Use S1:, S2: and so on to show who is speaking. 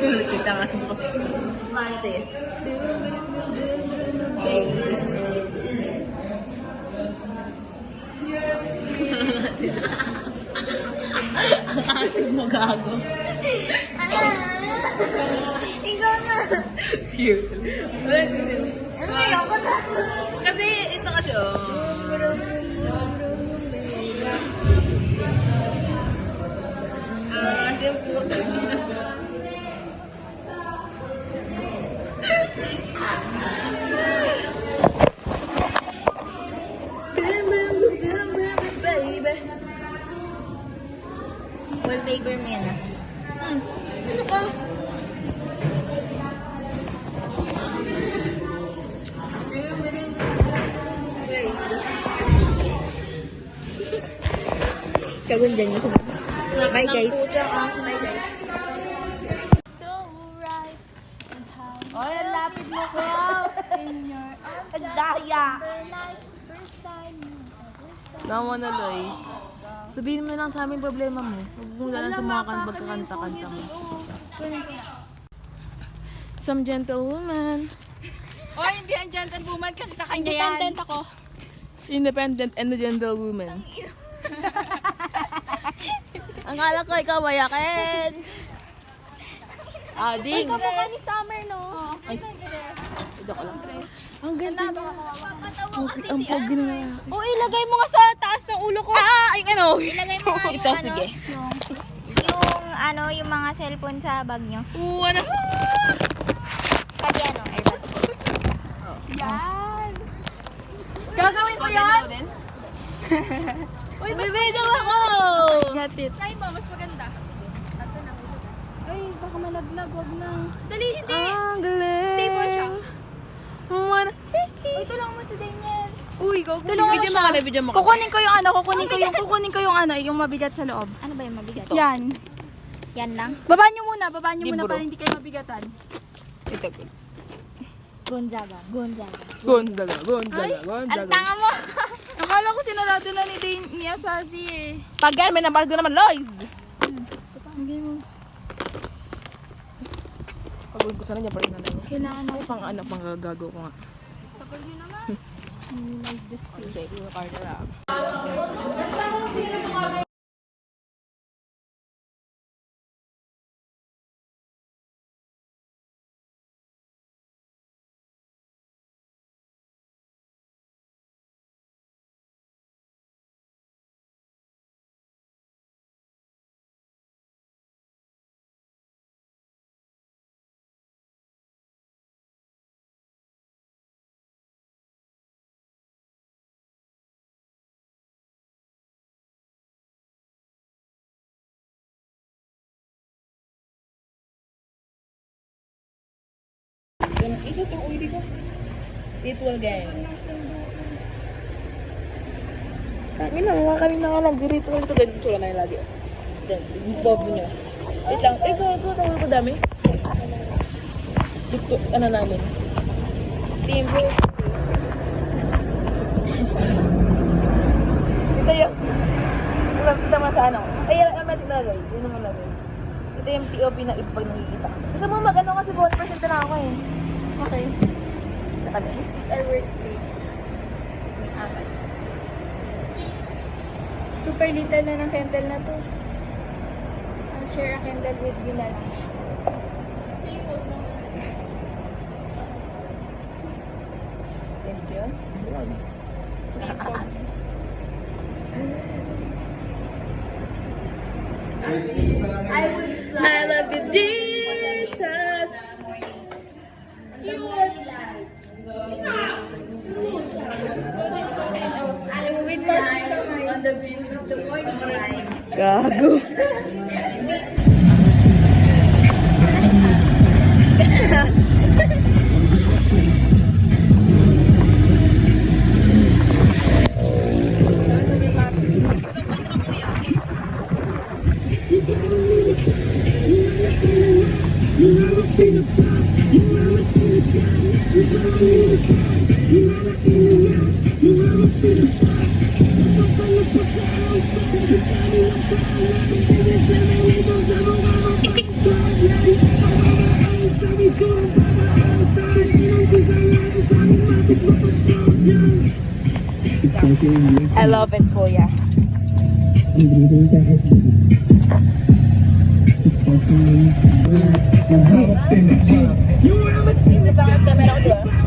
S1: Ulit kita kasi bakit eh. Ang ating mo gago.
S2: Ikaw na.
S1: Cute.
S2: Ayoko na.
S1: Kasi ito kasi kasi puto.
S2: Wallpaper mo yan ah.
S1: Ano ka?
S2: Kagun dyan yung sabi. Bye guys.
S1: Bye guys.
S3: So right and how
S2: Oh, lapit mo ko.
S3: in your arms
S2: Ang daya.
S3: like first time you ever saw.
S1: Nawa na, Lois. Sabihin mo lang sa amin problema mo. Huwag mo lang sa mga pagkakanta-kanta mo. Some gentlewoman.
S3: Oh, hindi ang gentlewoman kasi sa kanya yan. Independent ako.
S1: Independent and a gentlewoman. Ang kala ko ikaw mayakin. Ah, ding.
S3: Ikaw mukha ni Summer, no?
S1: Ay, ito ko lang. Ang ganda niya. Ang pogi na lalaki.
S3: Oh, ilagay mo nga sa taas ng ulo ko.
S1: Ah, yung ano.
S2: Ilagay mo nga
S1: Ito, sige.
S2: yung mga cellphone sa bag nyo.
S1: Ano?
S2: Pati airbag.
S3: Yan. Gagawin mo yan?
S1: Uy, bibidyo ako!
S3: Got it. Try mo, mas maganda. Ay, baka malaglag. Wag na. Dali, hindi.
S1: Ang galing.
S3: Stable siya.
S1: Mana?
S3: Uy, tulungan mo si Daniel.
S1: Uy, go.
S3: Tulungan
S1: Video
S3: mo
S1: mo
S3: siya.
S1: kami, video mo kami.
S3: Kukunin ko yung kukunin ko yung yung mabigat sa loob.
S2: Ano ba yung mabigat?
S3: Yan.
S2: Yan lang?
S3: Baba niyo muna
S1: Libro.
S3: para hindi kayo mabigatan.
S1: Ito.
S2: Gonzaga.
S1: Gonzaga.
S2: Ang tanga mo!
S3: Akala ko sinarado na ni Asazi eh.
S1: Pag yan, may nabago naman, Lois.
S3: Hindi mo.
S1: Pagawin ko sana niya, parang nanay niya.
S3: Kailangan
S1: Ay, pang anak, pang gagago ko nga.
S3: Tagal niyo naman. Minimize this place.
S1: Okay, yung card na lang. Ito itong uwi ko. Ritual gang. Tangin na, mga kami na nga nag-ritual ito. Ganito tsura na yung lagi. Yung bobo nyo. Wait lang. Ito, tawag ko dami. Ito, ano namin. Team bro. Ito yung tama sa ano. Ay, ang matik na lagay. Yun naman lagay. Ito yung POV na iba pag nakikita. Gusto mo mag-ano kasi 1% na ako eh. Okay. This is our workplace. May apat.
S3: Super little na ng candle na to. I'll share a candle with you na lang.
S1: Thank you. I love you, Jesus. You would like.
S3: I will die on the wings of the morning light.
S1: Gago. I love it, kuya. Hindi pangit camera ko, di ba?